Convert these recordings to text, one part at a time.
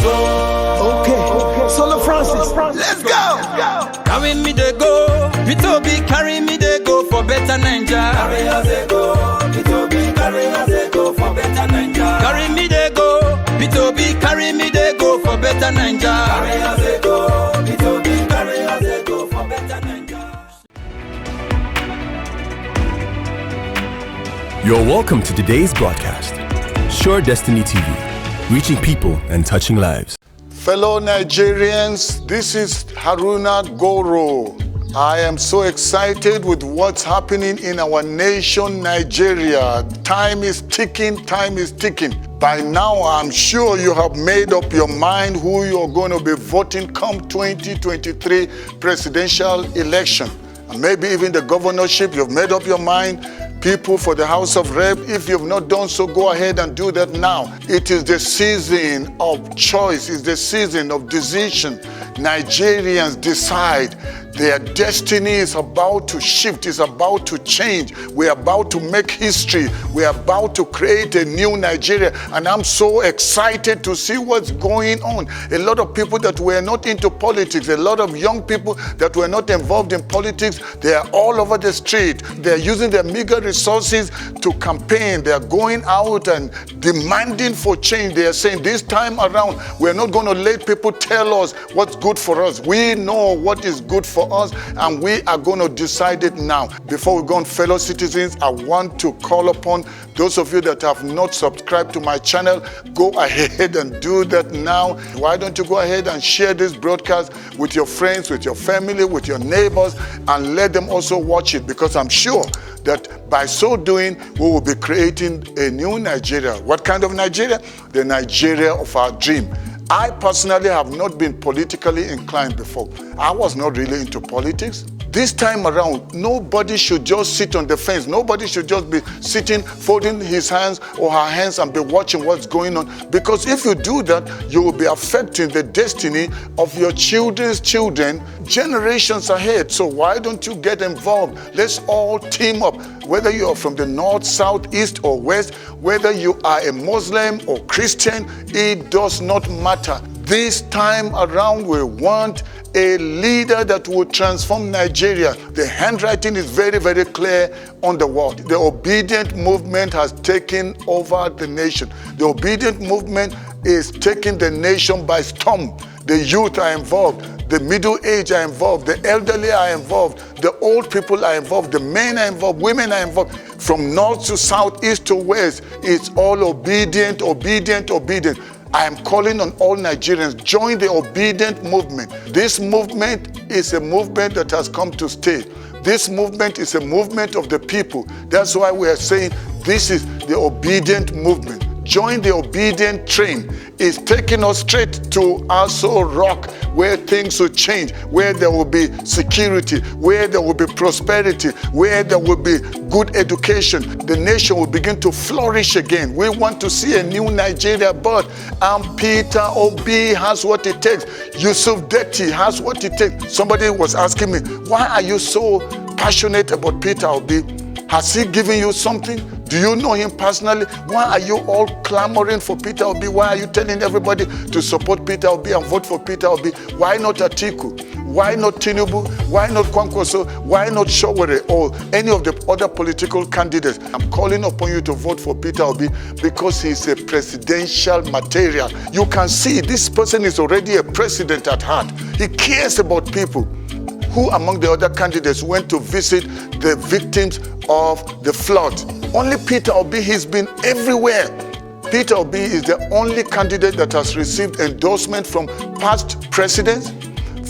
Okay, Solo Francis, let's go. Carry me they go, Peter Obi carry me they go for better Nigeria. Carry us they go, Peter Obi carry us they go for better Nigeria. Carry me they go, Peter Obi carry me they go for better Nigeria. Carry us they go, Peter Obi carry us they go for better Nigeria. You're welcome to today's broadcast. Sure Destiny TV, reaching people and touching lives. Fellow Nigerians, this is Haruna Goro. I am so excited with what's happening in our nation, Nigeria. Time is ticking, time is ticking. By now, I'm sure you have made up your mind who you're going to be voting come 2023 presidential election. And maybe even the governorship, you've made up your mind. People for the House of Rep, if you've not done so, go ahead and do that now. It is the season of choice, it's the season of decision. Nigerians decide. Their destiny is about to shift, is about to change. We're about to make history. We're about to create a new Nigeria. And I'm so excited to see what's going on. A lot of people that were not into politics, a lot of young people that were not involved in politics, they are all over the street. They're using their meager resources to campaign. They're going out and demanding for change. They are saying this time around, we're not going to let people tell us what's good for us. We know what is good for us, and we are going to decide it now. Before we go on, fellow citizens, I want to call upon those of you that have not subscribed to my channel, go ahead and do that now. Why don't you go ahead and share this broadcast with your friends, with your family, with your neighbors, and let them also watch it, because I'm sure that by so doing, we will be creating a new Nigeria. What kind of Nigeria? The Nigeria of our dream. I personally have not been politically inclined before. I was not really into politics. This time around, nobody should just sit on the fence. Nobody should just be sitting, folding his hands or her hands and be watching what's going on. Because if you do that, you will be affecting the destiny of your children's children, generations ahead. So why don't you get involved? Let's all team up. Whether you are from the north, south, east, or west, whether you are a Muslim or Christian, it does not matter. This time around, we want a leader that will transform Nigeria. The handwriting is very, very clear on the wall. The Obedient movement has taken over the nation. The Obedient movement is taking the nation by storm. The youth are involved. The middle age are involved. The elderly are involved. The old people are involved. The men are involved. Women are involved. From north to south, east to west, it's all obedient, obedient, obedient. I am calling on all Nigerians, join the Obedient movement. This movement is a movement that has come to stay. This movement is a movement of the people. That's why we are saying this is the Obedient movement. Join the Obedient train. It's taking us straight to Aso Rock, where things will change, where there will be security, where there will be prosperity, where there will be good education. The nation will begin to flourish again. We want to see a new Nigeria, but Peter Obi has what it takes. Yusuf Detti has what it takes. Somebody was asking me, why are you so passionate about Peter Obi? Has he given you something? Do you know him personally? Why are you all clamoring for Peter Obi? Why are you telling everybody to support Peter Obi and vote for Peter Obi? Why not Atiku? Why not Tinubu? Why not Kwankwaso? Why not Showore or any of the other political candidates? I'm calling upon you to vote for Peter Obi because he's a presidential material. You can see this person is already a president at heart. He cares about people. Who among the other candidates went to visit the victims of the flood? Only Peter Obi. He's been everywhere. Peter Obi is the only candidate that has received endorsement from past presidents,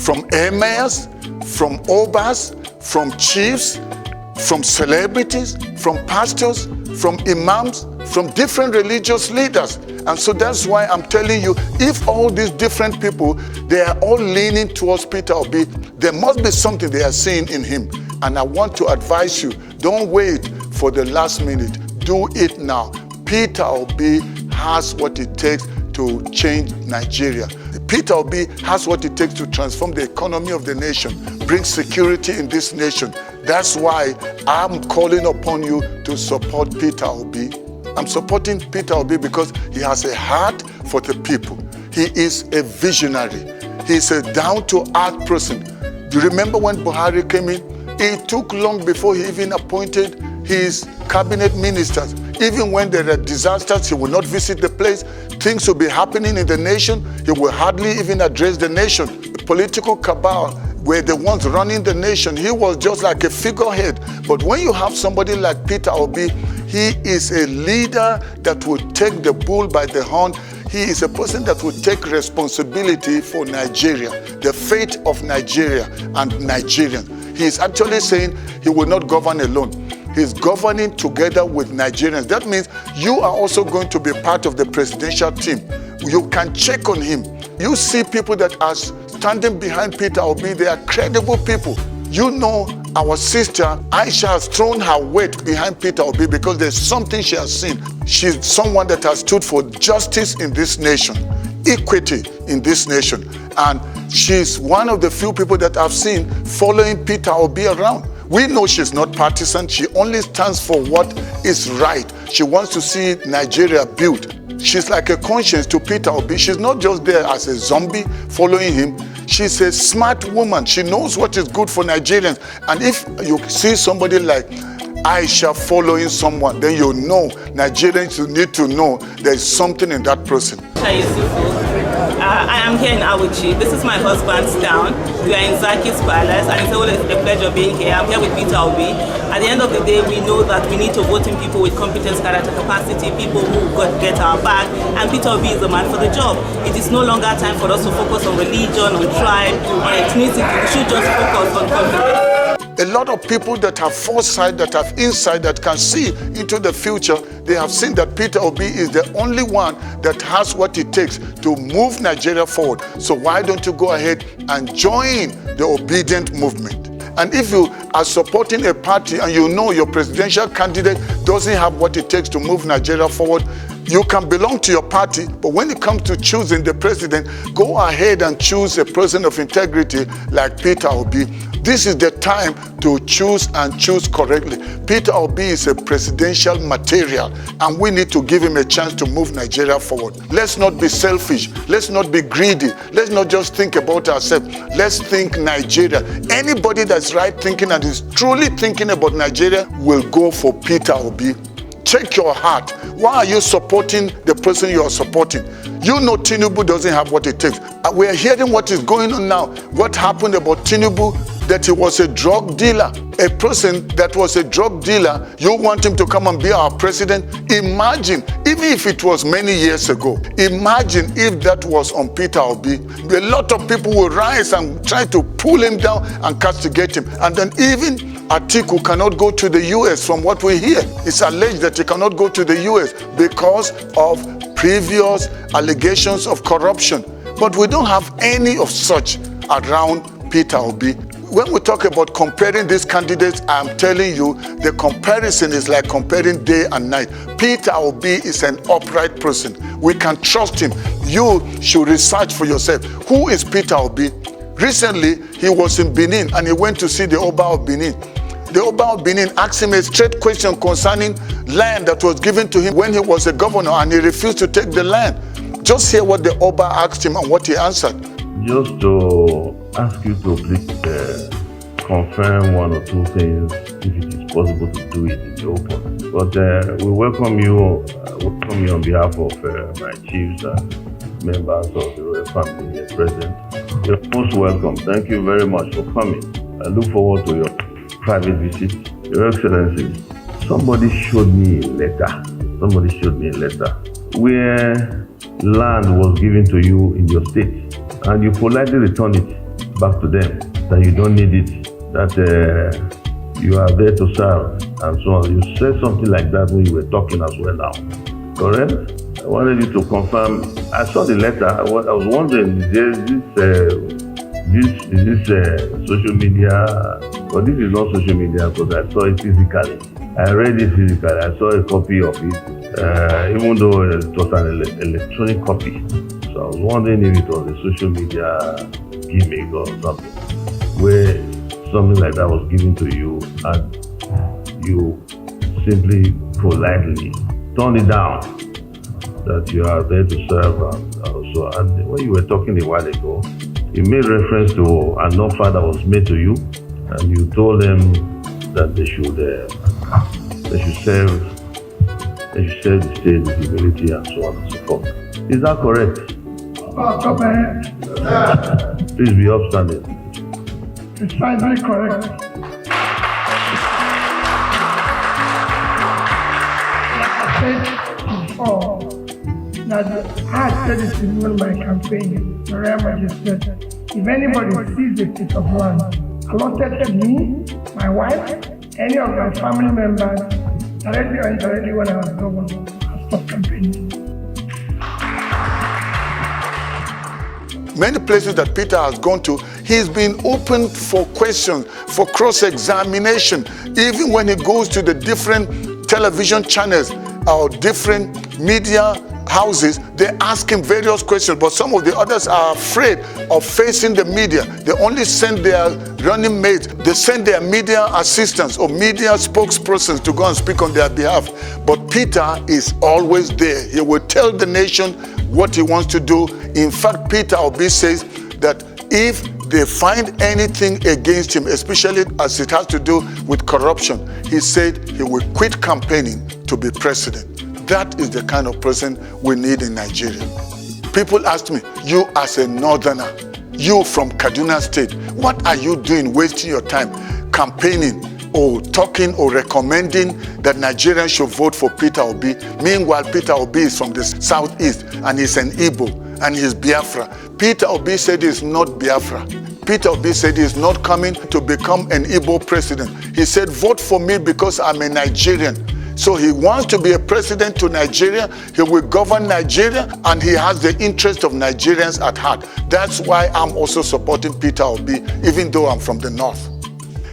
from emirs, from obas, from chiefs, from celebrities, from pastors, from imams, from different religious leaders. And so that's why I'm telling you, if all these different people, they are all leaning towards Peter Obi, there must be something they are seeing in him. And I want to advise you, don't wait for the last minute. Do it now. Peter Obi has what it takes to change Nigeria. Peter Obi has what it takes to transform the economy of the nation, bring security in this nation. That's why I'm calling upon you to support Peter Obi. I'm supporting Peter Obi because he has a heart for the people. He is a visionary. He's a down-to-earth person. Do you remember when Buhari came in? It took long before he even appointed his cabinet ministers. Even when there are disasters, he will not visit the place. Things will be happening in the nation. He will hardly even address the nation. The political cabal were the ones running the nation. He was just like a figurehead. But when you have somebody like Peter Obi, he is a leader that will take the bull by the horn. He is a person that will take responsibility for Nigeria, the fate of Nigeria and Nigerians. He is actually saying he will not govern alone. He's governing together with Nigerians. That means you are also going to be part of the presidential team. You can check on him. You see people that are standing behind Peter Obi, they are credible people. You know, our sister Aisha has thrown her weight behind Peter Obi because there's something she has seen. She's someone that has stood for justice in this nation, equity in this nation. And she's one of the few people that I've seen following Peter Obi around. We know she's not partisan. She only stands for what is right. She wants to see Nigeria built. She's like a conscience to Peter Obi. She's not just there as a zombie following him. She's a smart woman. She knows what is good for Nigerians. And if you see somebody like Aisha following someone, then you know Nigerians need to know there's something in that person. Aisha Yesufu. I am here in Awuchi. This is my husband's town. We are in Zaki's Palace, and it's always a pleasure being here. I'm here with Peter Obi. At the end of the day, we know that we need to vote in people with competence, character, capacity, people who get our back, and Peter Obi is the man for the job. It is no longer time for us to focus on religion, on tribe, on ethnicity. We should just focus on competence. A lot of people that have foresight, that have insight, that can see into the future, they have seen that Peter Obi is the only one that has what it takes to move Nigeria forward. So why don't you go ahead and join the Obedient movement? And if you are supporting a party and you know your presidential candidate doesn't have what it takes to move Nigeria forward, you can belong to your party, but when it comes to choosing the president, go ahead and choose a person of integrity like Peter Obi. This is the time to choose and choose correctly. Peter Obi is a presidential material, and we need to give him a chance to move Nigeria forward. Let's not be selfish. Let's not be greedy. Let's not just think about ourselves. Let's think Nigeria. Anybody that's right thinking and is truly thinking about Nigeria will go for Peter Obi. Check your heart. Why are you supporting the person you are supporting? You know Tinubu doesn't have what it takes. We are hearing what is going on now. What happened about Tinubu, that he was a drug dealer. A person that was a drug dealer, you want him to come and be our president? Imagine, even if it was many years ago, imagine if that was on Peter Obi. A lot of people will rise and try to pull him down and castigate him. And then even Atiku cannot go to the US from what we hear. It's alleged that he cannot go to the US because of previous allegations of corruption. But we don't have any of such around Peter Obi. When we talk about comparing these candidates, I'm telling you, the comparison is like comparing day and night. Peter Obi is an upright person. We can trust him. You should research for yourself. Who is Peter Obi? Recently, he was in Benin and he went to see the Oba of Benin. The Oba of Benin asked him a straight question concerning land that was given to him when he was a governor, and he refused to take the land. Just hear what the Oba asked him and what he answered. Just to ask you to please confirm one or two things, if it is possible to do it in the open. But we welcome you on behalf of my chiefs and members of the royal family here present. You're most welcome. Thank you very much for coming. I look forward to your private visit. Your Excellency, somebody showed me a letter where land was given to you in your state, and you politely returned it back to them, that you don't need it, that you are there to serve, and so on. You said something like that when you were talking as well now, correct? I wanted you to confirm. I saw the letter. I was wondering, is this social media? But this is not social media because I saw it physically. I read it physically. I saw a copy of it, even though it was an electronic copy. So I was wondering if it was a social media gimmick or something, where something like that was given to you and you simply politely turned it down, that you are there to serve and so you. And when you were talking a while ago, you made reference to an offer that was made to you, and you told them that they should serve the state with humility and so on and so forth. Is that correct? Please be upstanding. Precisely correct. Like I said before, that I said it during my campaign, Your Majesty, if anybody sees a piece of land allotted to me, my wife, any of my family members, directly or indirectly when I was governor, I stopped campaigning. Many places that Peter has gone to, he's been open for questions, for cross-examination. Even when he goes to the different television channels or different media houses, they ask him various questions, but some of the others are afraid of facing the media. They only send their running mates, they send their media assistants or media spokespersons to go and speak on their behalf. But Peter is always there. He will tell the nation what he wants to do. In fact, Peter Obi says that if they find anything against him, especially as it has to do with corruption, he said he will quit campaigning to be president. That is the kind of person we need in Nigeria. People ask me, you as a northerner, you from Kaduna State, what are you doing wasting your time campaigning or talking or recommending that Nigerians should vote for Peter Obi? Meanwhile, Peter Obi is from the southeast and he's an Igbo and he's Biafra. Peter Obi said he's not Biafra. Peter Obi said he's not coming to become an Igbo president. He said, vote for me because I'm a Nigerian. So he wants to be a president to Nigeria. He will govern Nigeria, and he has the interest of Nigerians at heart. That's why I'm also supporting Peter Obi, even though I'm from the north.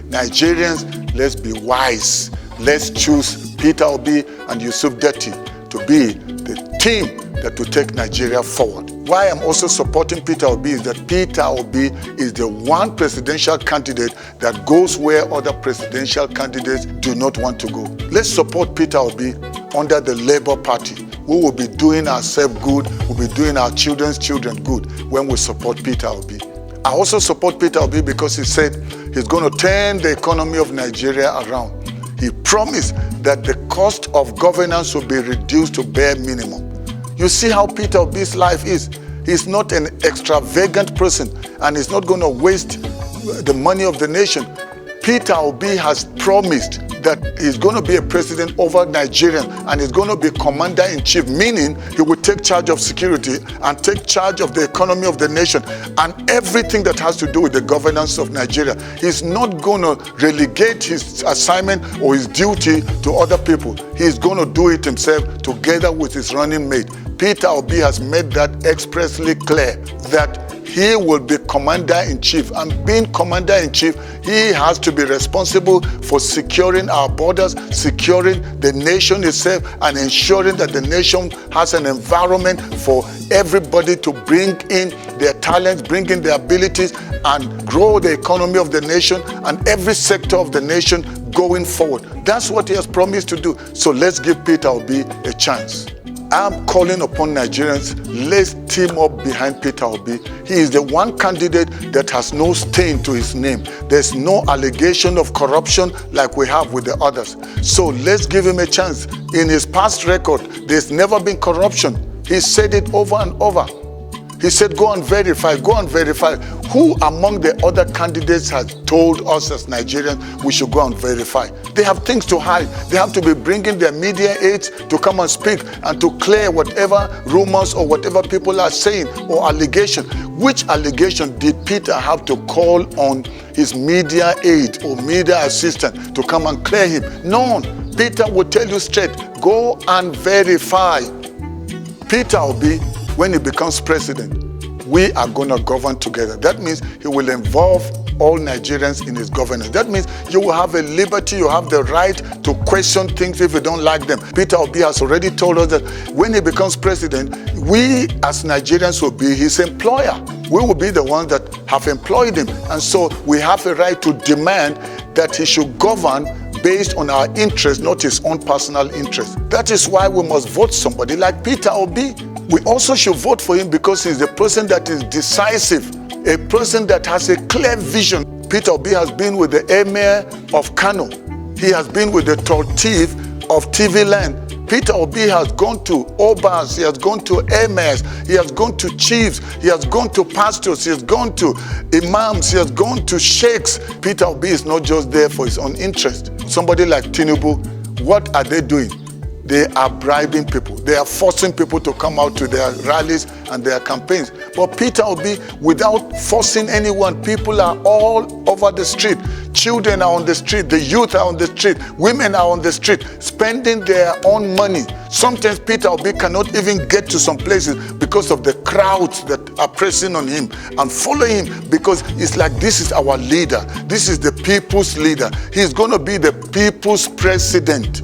Nigerians, let's be wise. Let's choose Peter Obi and Yusuf Deti to be the team that will take Nigeria forward. Why I'm also supporting Peter Obi is that Peter Obi is the one presidential candidate that goes where other presidential candidates do not want to go. Let's support Peter Obi under the Labour Party. We will be doing ourselves good, we'll be doing our children's children good when we support Peter Obi. I also support Peter Obi because he said he's going to turn the economy of Nigeria around. He promised that the cost of governance will be reduced to bare minimum. You see how Peter Obi's life is. He's not an extravagant person and he's not going to waste the money of the nation. Peter Obi has promised that he's going to be a president over Nigeria and he's going to be commander-in-chief, meaning he will take charge of security and take charge of the economy of the nation and everything that has to do with the governance of Nigeria. He's not going to relegate his assignment or his duty to other people. He's going to do it himself together with his running mate. Peter Obi has made that expressly clear that he will be commander-in-chief, and being commander-in-chief, he has to be responsible for securing our borders, securing the nation itself, and ensuring that the nation has an environment for everybody to bring in their talents, bring in their abilities, and grow the economy of the nation and every sector of the nation going forward. That's what he has promised to do. So let's give Peter Obi a chance. I'm calling upon Nigerians, let's team up behind Peter Obi. He is the one candidate that has no stain to his name. There's no allegation of corruption like we have with the others. So let's give him a chance. In his past record, there's never been corruption. He said it over and over. He said, go and verify, go and verify. Who among the other candidates has told us as Nigerians we should go and verify? They have things to hide. They have to be bringing their media aides to come and speak and to clear whatever rumors or whatever people are saying or allegation. Which allegation did Peter have to call on his media aide or media assistant to come and clear him? None. Peter will tell you straight, go and verify. Peter Obi, when he becomes president, we are going to govern together. That means he will involve all Nigerians in his governance. That means you will have a liberty, you have the right to question things if you don't like them. Peter Obi has already told us that when he becomes president, we as Nigerians will be his employer. We will be the ones that have employed him. And so we have a right to demand that he should govern based on our interest, not his own personal interest. That is why we must vote somebody like Peter Obi. We also should vote for him because he's a person that is decisive, a person that has a clear vision. Peter Obi has been with the Emir of Kano. He has been with the Tortif of TV Land. Peter Obi has gone to Obas, he has gone to Emirs, he has gone to chiefs, he has gone to pastors, he has gone to imams, he has gone to sheikhs. Peter Obi is not just there for his own interest. Somebody like Tinubu, what are they doing? They are bribing people. They are forcing people to come out to their rallies and their campaigns. But Peter Obi, without forcing anyone, people are all over the street. Children are on the street, the youth are on the street, women are on the street, spending their own money. Sometimes Peter Obi cannot even get to some places because of the crowds that are pressing on him and following him, because it's like, this is our leader. This is the people's leader. He's going to be the people's president.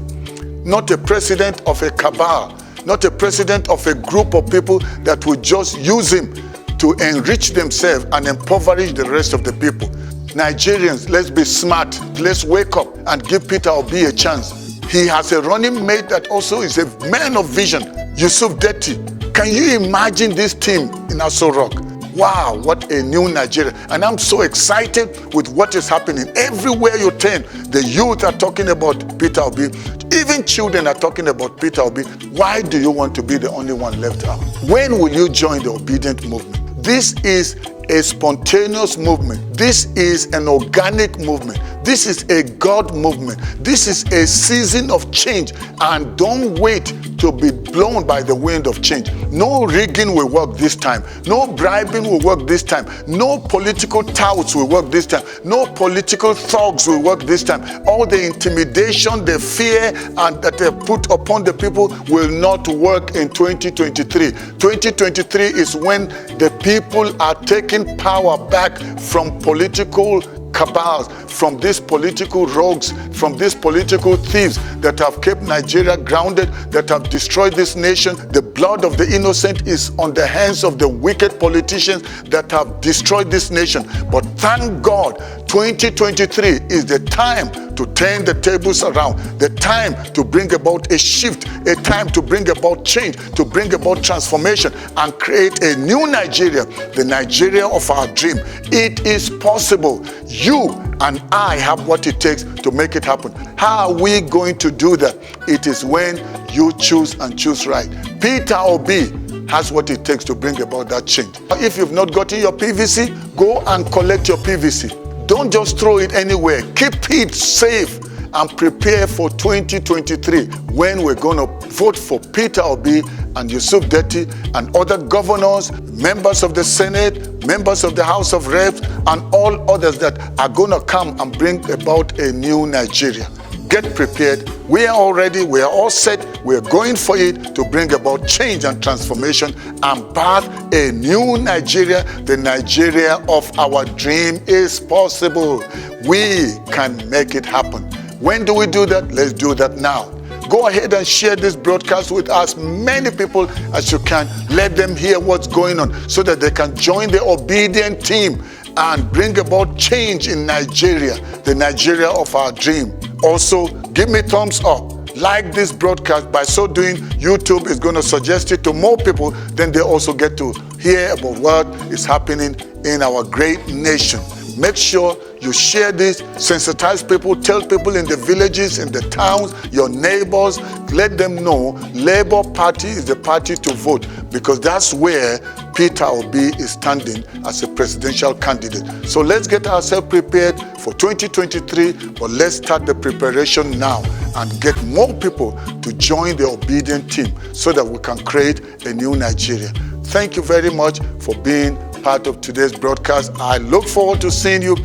Not a president of a cabal, not a president of a group of people that will just use him to enrich themselves and impoverish the rest of the people. Nigerians, let's be smart. Let's wake up and give Peter Obi a chance. He has a running mate that also is a man of vision, Yusuf Detti. Can you imagine this team in Aso Rock? Wow, what a new Nigeria. And I'm so excited with what is happening. Everywhere you turn, the youth are talking about Peter Obi. Even children are talking about Peter Obi. Why do you want to be the only one left out? When will you join the Obedient movement? This is a spontaneous movement. This is an organic movement. This is a God movement. This is a season of change. And don't wait to be blown by the wind of change. No rigging will work this time. No bribing will work this time. No political touts will work this time. No political thugs will work this time. All the intimidation, the fear, and that they put upon the people will not work in 2023. 2023 is when the people are taking power back from political cabals, from these political rogues, from these political thieves that have kept Nigeria grounded, that have destroyed this nation. The blood of the innocent is on the hands of the wicked politicians that have destroyed this nation. But thank God, 2023 is the time to turn the tables around, the time to bring about a shift, a time to bring about change, to bring about transformation and create a new Nigeria, the Nigeria of our dream. It is possible. You and I have what it takes to make it happen. How are we going to do that? It is when you choose and choose right. Peter Obi has what it takes to bring about that change. If you've not gotten your PVC, go and collect your PVC. Don't just throw it anywhere. Keep it safe and prepare for 2023 when we're going to vote for Peter Obi and Yusuf Detti and other governors, members of the Senate, members of the House of Reps, and all others that are going to come and bring about a new Nigeria. Get prepared. We are all ready. We are all set. We are going for it to bring about change and transformation and birth a new Nigeria. The Nigeria of our dream is possible. We can make it happen. When do we do that? Let's do that now. Go ahead and share this broadcast with as many people as you can. Let them hear what's going on so that they can join the Obedient team and bring about change in Nigeria, the Nigeria of our dream. Also, give me thumbs up. Like this broadcast. By so doing, YouTube is going to suggest it to more people. Then they also get to hear about what is happening in our great nation. Make sure you share this, sensitize people, tell people in the villages, in the towns, your neighbors, let them know Labour Party is the party to vote, because that's where Peter Obi is standing as a presidential candidate. So let's get ourselves prepared for 2023, but let's start the preparation now and get more people to join the Obedient team so that we can create a new Nigeria. Thank you very much for being part of today's broadcast. I look forward to seeing you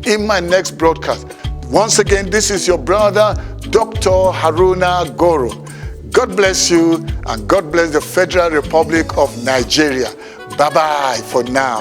in my next broadcast. Once again, this is your brother, Dr. Haruna Goro. God bless you, and God bless the Federal Republic of Nigeria. Bye-bye for now.